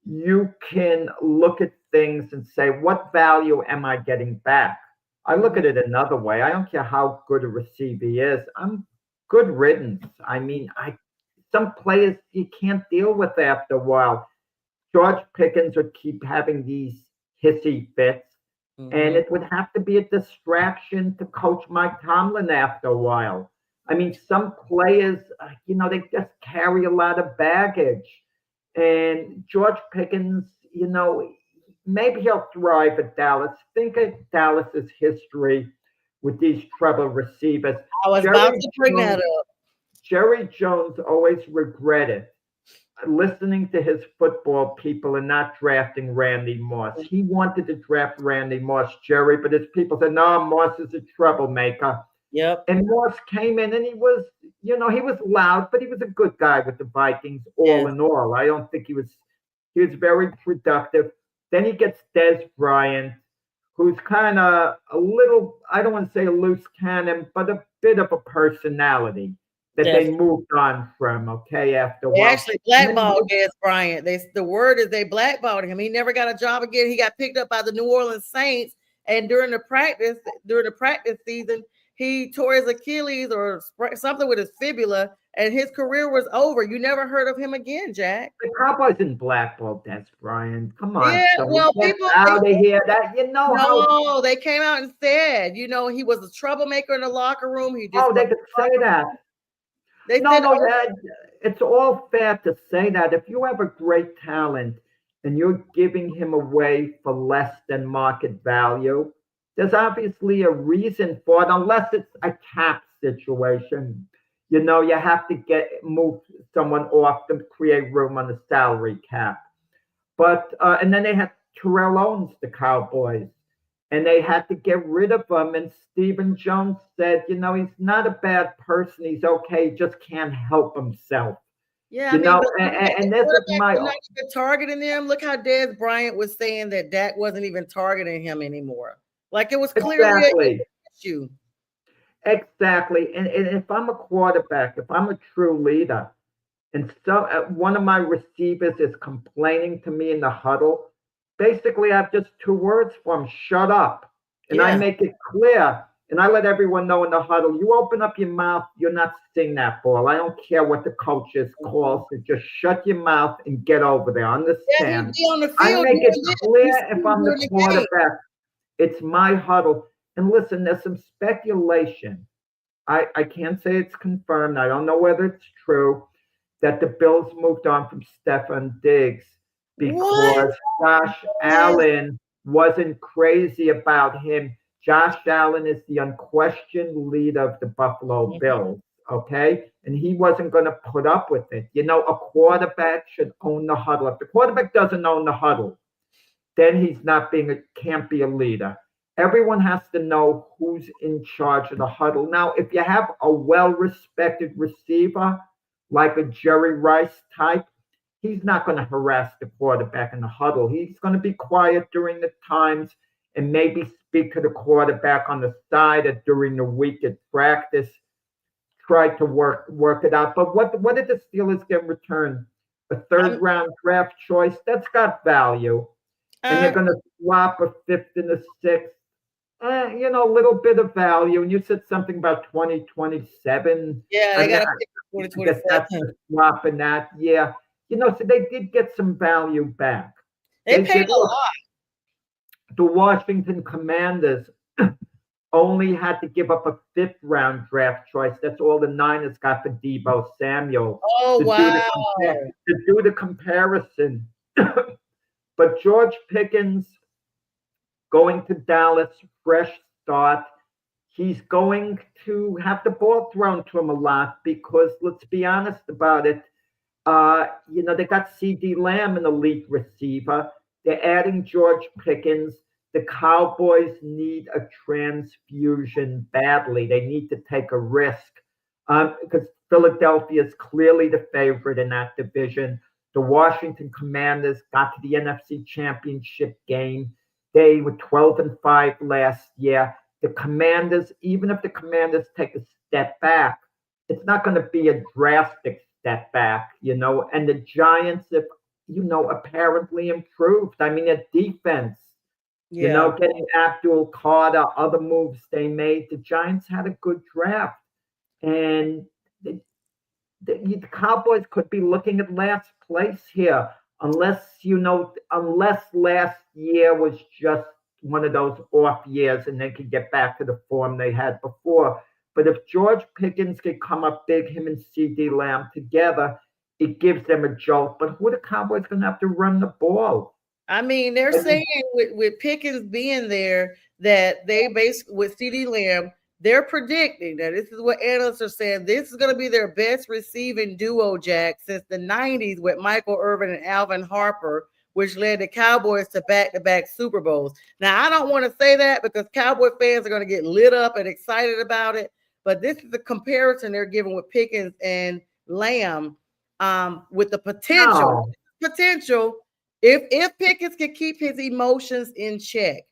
you can look at things and say, what value am I getting back? I look at it another way. I don't care how good a receiver he is. I'm good riddance. I mean, some players you can't deal with after a while. George Pickens would keep having these hissy fits, and it would have to be a distraction to Coach Mike Tomlin after a while. I mean, some players, they just carry a lot of baggage. And George Pickens, maybe he'll thrive at Dallas. Think of Dallas's history with these troubled receivers. I was about to bring that up. Jerry Jones always regretted listening to his football people and not drafting Randy Moss. He wanted to draft Randy Moss, Jerry, but his people said, no, Moss is a troublemaker. Yep. And Moss came in and he was loud, but he was a good guy with the Vikings all in all. I don't think he was very productive. Then he gets Des Bryant, who's kind of a little, I don't want to say a loose cannon, but a bit of a personality that they moved on from, after a while. They actually blackballed Des Bryant. The word is they blackballed him. He never got a job again. He got picked up by the New Orleans Saints, and during the practice season, he tore his Achilles or something with his fibula, and his career was over. You never heard of him again, Jack. The Cowboys didn't blackball Des Bryant. Come on. Yeah, well, people out of here. That No, they came out and said, he was a troublemaker in the locker room. He just they could say that. It's all fair to say that. If you have a great talent and you're giving him away for less than market value, there's obviously a reason for it, unless it's a cap situation. You have to move someone off to create room on the salary cap. But and then they had Terrell Owens, the Cowboys, and they had to get rid of him. And Stephen Jones said, he's not a bad person. He's okay. He just can't help himself. Yeah, and this is my targeting them. Look how Des Bryant was saying that Dak wasn't even targeting him anymore. Like it was clearly an issue. Exactly. And if I'm a quarterback, if I'm a true leader, and so one of my receivers is complaining to me in the huddle, basically I have just two words for him: shut up. And I make it clear, and I let everyone know in the huddle, you open up your mouth, you're not seeing that ball. I don't care what the coaches call, so just shut your mouth and get over there. Understand? I make it clear if I'm the quarterback, it's my huddle. And listen, there's some speculation. I can't say it's confirmed. I don't know whether it's true that the Bills moved on from Stefan Diggs because Josh Allen wasn't crazy about him. Josh Allen is the unquestioned leader of the Buffalo Bills, and he wasn't going to put up with it. A quarterback should own the huddle. If the quarterback doesn't own the huddle, then he's can't be a leader. Everyone has to know who's in charge of the huddle. Now, if you have a well-respected receiver like a Jerry Rice type, he's not going to harass the quarterback in the huddle. He's going to be quiet during the times and maybe speak to the quarterback on the side or during the week at practice, try to work it out. But what did the Steelers get in return? A third-round draft choice? That's got value. And they're going to swap a fifth and a sixth. A little bit of value. And you said something about 2027. Yeah, they got to pick 2027. Swapping that. Yeah. So they did get some value back. They paid a lot. The Washington Commanders only had to give up a fifth-round draft choice. That's all the Niners got for Deebo Samuel. Oh, wow. To do the comparison. But George Pickens going to Dallas, fresh start. He's going to have the ball thrown to him a lot because, let's be honest about it, they got CeeDee Lamb, an elite receiver. They're adding George Pickens. The Cowboys need a transfusion badly. They need to take a risk because Philadelphia is clearly the favorite in that division. The Washington Commanders got to the NFC Championship game. They were 12-5 last year. The Commanders, even if the Commanders take a step back, it's not going to be a drastic step back, And the Giants have, apparently improved. I mean, their defense, getting Abdul Carter, other moves they made. The Giants had a good draft. And the Cowboys could be looking at last place here, unless last year was just one of those off years and they could get back to the form they had before. But if George Pickens could come up big, him and CeeDee Lamb together, it gives them a jolt. But who are the Cowboys going to have to run the ball? I mean, they're saying with Pickens being there that they basically, with CeeDee Lamb, they're predicting that this is what analysts are saying. This is going to be their best receiving duo, Jack, since the 90s with Michael Irvin and Alvin Harper, which led the Cowboys to back-to-back Super Bowls. Now, I don't want to say that because Cowboy fans are going to get lit up and excited about it, but this is the comparison they're giving with Pickens and Lamb, with the potential. If Pickens can keep his emotions in check,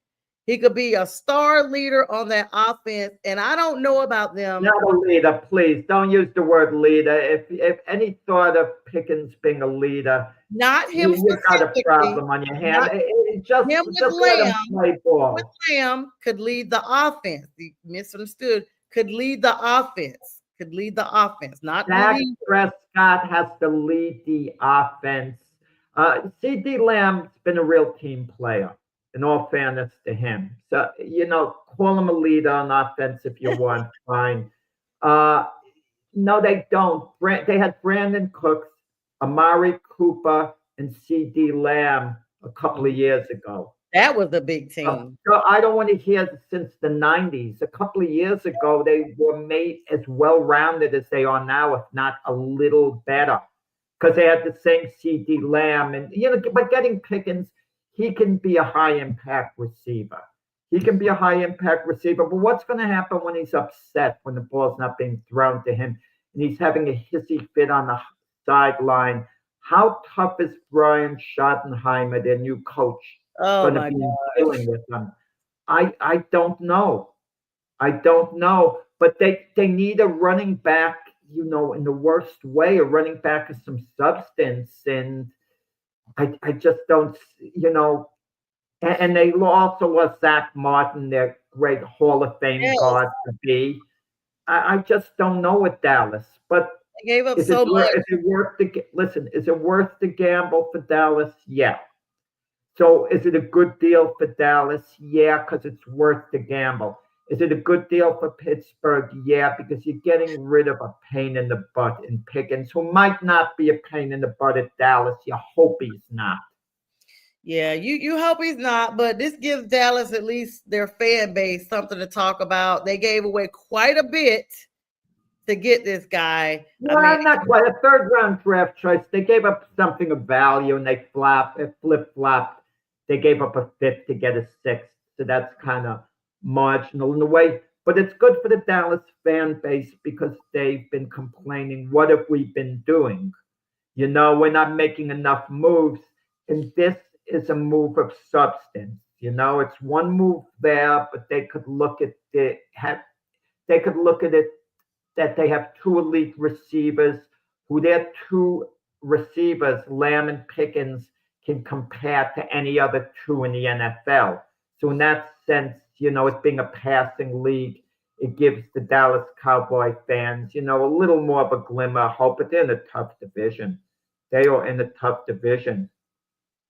he could be a star leader on that offense. And I don't know about them. Not a leader, please. Don't use the word leader. If any thought of Pickens being a leader, not him, you got a problem on your hand. Just let him play ball. With Lamb could lead the offense. He misunderstood. Could lead the offense. Not Dak Prescott has to lead the offense. CD Lamb's been a real team player, in all fairness to him. So, call him a leader on offense if you want, fine. No, they don't. They had Brandon Cooks, Amari Cooper, and CD Lamb a couple of years ago. That was a big team. So I don't want to hear since the 90s. A couple of years ago, they were made as well-rounded as they are now, if not a little better, because they had the same CD Lamb. And, by getting Pickens, he can be a high-impact receiver. But what's going to happen when he's upset, when the ball's not being thrown to him, and he's having a hissy fit on the sideline? How tough is Brian Schottenheimer, their new coach, going to be dealing with them? I don't know. But they need a running back, in the worst way, a running back of some substance. And I just don't, and they also lost Zach Martin, their great Hall of Fame guard to be. I just don't know with Dallas. But they gave up so much. Is it worth the gamble for Dallas? Yeah. So is it a good deal for Dallas? Yeah, because it's worth the gamble. Is it a good deal for Pittsburgh? Yeah, because you're getting rid of a pain in the butt in Pickens, who might not be a pain in the butt at Dallas. You hope he's not. Yeah, you hope he's not, but this gives Dallas, at least their fan base, something to talk about. They gave away quite a bit to get this guy. Not quite a third-round draft choice. They gave up something of value, and they flip-flopped. They gave up a fifth to get a sixth, so that's kind of marginal in a way. But it's good for the Dallas fan base because they've been complaining, what have we been doing? We're not making enough moves, and this is a move of substance. It's one move there, but they could look at it that they have two elite receivers, who their two receivers, Lamb and Pickens, can compare to any other two in the NFL. So in that sense, it being a passing league, it gives the Dallas Cowboy fans, a little more of a glimmer of hope. But they're in a tough division. They are in a tough division.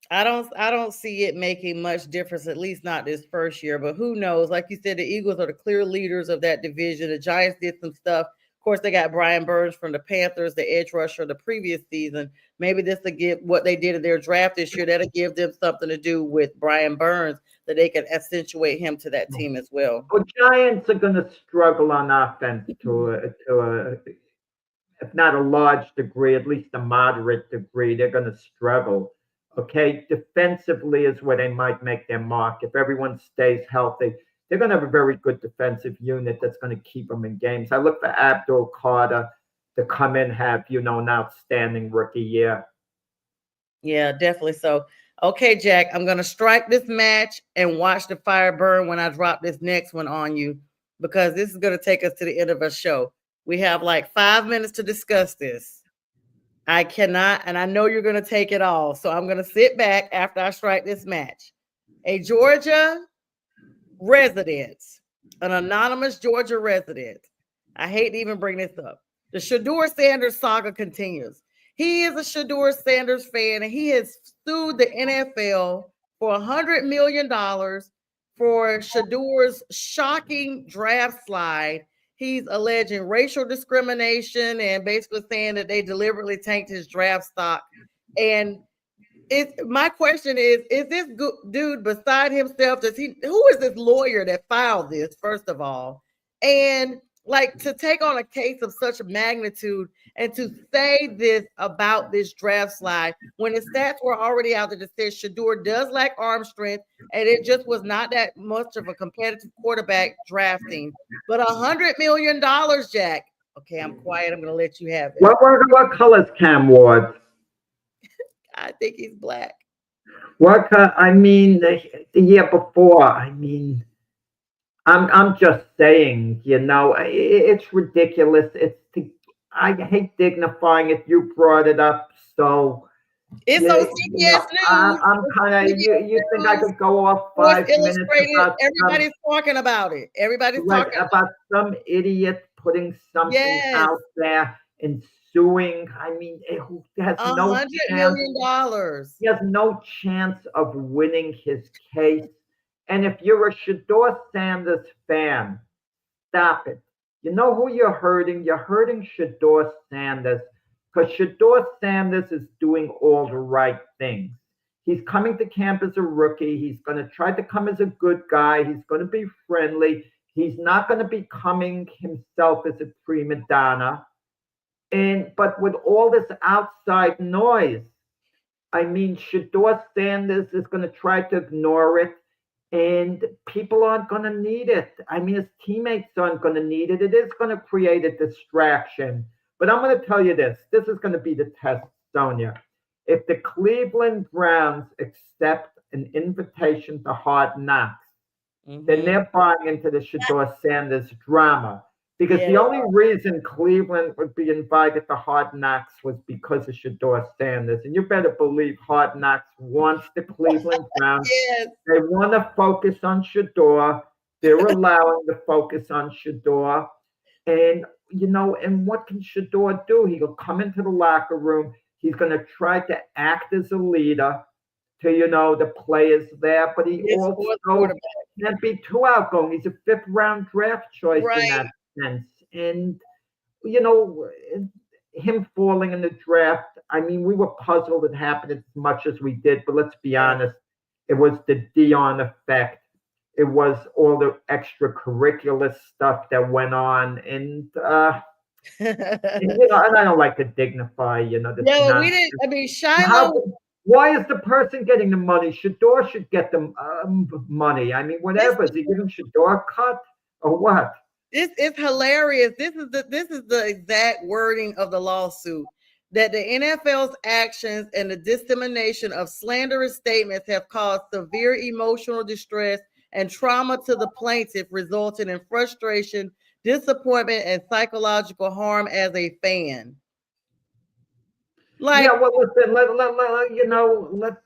I don't see it making much difference, at least not this first year. But who knows? Like you said, the Eagles are the clear leaders of that division. The Giants did some stuff. Of course, they got Brian Burns from the Panthers, the edge rusher the previous season. Maybe this will give what they did in their draft this year. That'll give them something to do with Brian Burns, that they can accentuate him to that team as well. Well, Giants are going to struggle on offense to if not a large degree, at least a moderate degree. They're going to struggle. Okay, defensively is where they might make their mark. If everyone stays healthy, they're going to have a very good defensive unit that's going to keep them in games. I look for Abdul Carter to come in, have, an outstanding rookie year. Yeah, definitely so. Okay, Jack, I'm going to strike this match and watch the fire burn when I drop this next one on you, because this is going to take us to the end of our show. We have like 5 minutes to discuss this. I cannot, and I know you're going to take it all. So I'm going to sit back after I strike this match. A Georgia resident, an anonymous Georgia resident. I hate to even bring this up. The Shedeur Sanders saga continues. He is a Shedeur Sanders fan, and he has sued the NFL for $100 million for Shedeur's shocking draft slide. He's alleging racial discrimination and basically saying that they deliberately tanked his draft stock. And my question is this dude beside himself? Who is this lawyer that filed this, first of all? And like to take on a case of such magnitude and to say this about this draft slide when the stats were already out there that says Shador does lack arm strength and it just was not that much of a competitive quarterback drafting. But $100 million, Jack. Okay, I'm quiet. I'm going to let you have it. What color's Cam Ward? I think he's black. I mean, the year before. I mean, I'm just saying, it's ridiculous. I hate dignifying it. You brought it up, so it's on CBS News. I'm kind of. You think I could go off 5 minutes about everybody's talking about it. Everybody's talking about some idiot putting something out there and suing. I mean, who has no $100 million. He has no chance of winning his case. And if you're a Shador Sanders fan, stop it. You know who you're hurting? You're hurting Shador Sanders because Shador Sanders is doing all the right things. He's coming to camp as a rookie. He's going to try to come as a good guy. He's going to be friendly. He's not going to be coming himself as a prima donna. But with all this outside noise, I mean, Shador Sanders is going to try to ignore it. And people aren't going to need it. I mean, his teammates aren't going to need it. It is going to create a distraction. But I'm going to tell you this. This is going to be the test, Sonja. If the Cleveland Browns accept an invitation to Hard Knocks, then they're buying into the Shador Sanders drama. Because the only reason Cleveland would be invited to Hard Knocks was because of Shador Sanders. And you better believe Hard Knocks wants the Cleveland Browns. They want to focus on Shador. They're allowing the focus on Shador. And, and what can Shador do? He'll come into the locker room. He's going to try to act as a leader to, the players there. But he also can't be too outgoing. He's a 5th-round draft choice in that sense. And him falling in the draft, I mean, we were puzzled it happened as much as we did, but let's be honest, it was the Dion effect. It was all the extracurricular stuff that went on, and and I don't like to dignify, we didn't. I mean, Shiloh. Why is the person getting the money? Shador should get the money. I mean, whatever. Is he giving Shador a cut or what? This is hilarious. This is the exact wording of the lawsuit, that the NFL's actions and the dissemination of slanderous statements have caused severe emotional distress and trauma to the plaintiff, resulting in frustration, disappointment, and psychological harm as a fan. Let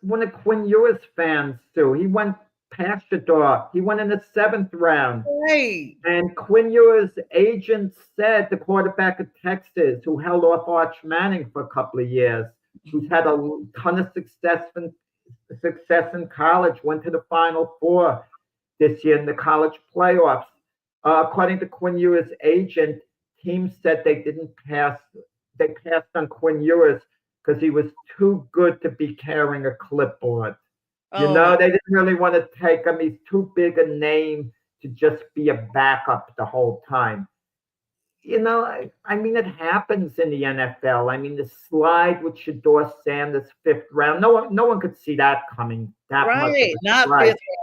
one of Quinn Ewers fans too. He went past Shador. He went in the 7th round. Right. And Quinn Ewers' agent said, the quarterback of Texas, who held off Arch Manning for a couple of years, who's had a ton of success in college, went to the Final Four this year in the college playoffs. According to Quinn Ewers' agent, teams said they didn't pass. They passed on Quinn Ewers because he was too good to be carrying a clipboard. They didn't really want to take him. He's too big a name to just be a backup the whole time. I mean, it happens in the NFL. I mean, the slide with Shador Sanders 5th round. No one could see that coming. Not 5th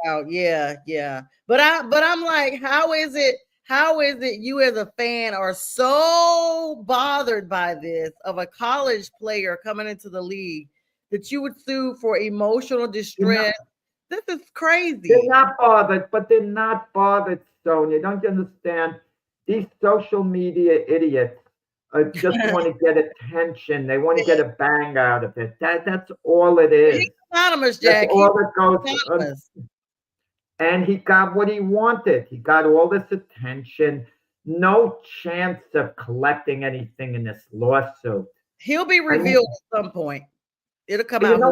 round. Yeah. But I'm like, how is it you as a fan are so bothered by this of a college player coming into the league that you would sue for emotional distress? This is crazy. They're not bothered, Sonja. Don't you understand? These social media idiots just want to get attention. They want to get a bang out of it. That's all it is. He's anonymous, Jack. That's all it goes. And he got what he wanted. He got all this attention. No chance of collecting anything in this lawsuit. He'll be revealed at some point. It'll come out. You know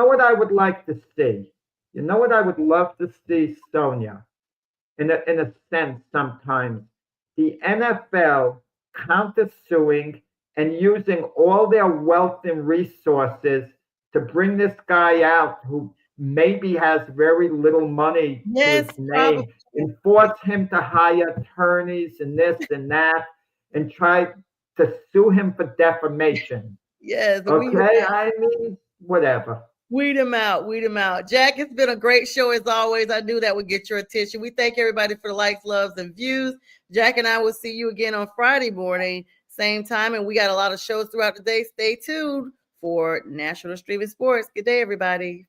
what I would like to see? You know what I would love to see, Sonja? In a sense, sometimes the NFL countersuing and using all their wealth and resources to bring this guy out who maybe has very little money to Yes, his name, probably. and force him to hire attorneys and this and that and try to sue him for defamation. Yes. Okay, I mean, whatever. Weed them out. Weed them out. Jack, it's been a great show as always. I knew that would get your attention. We thank everybody for the likes, loves, and views. Jack and I will see you again on Friday morning, same time. And we got a lot of shows throughout the day. Stay tuned for National Streaming Sports. Good day, everybody.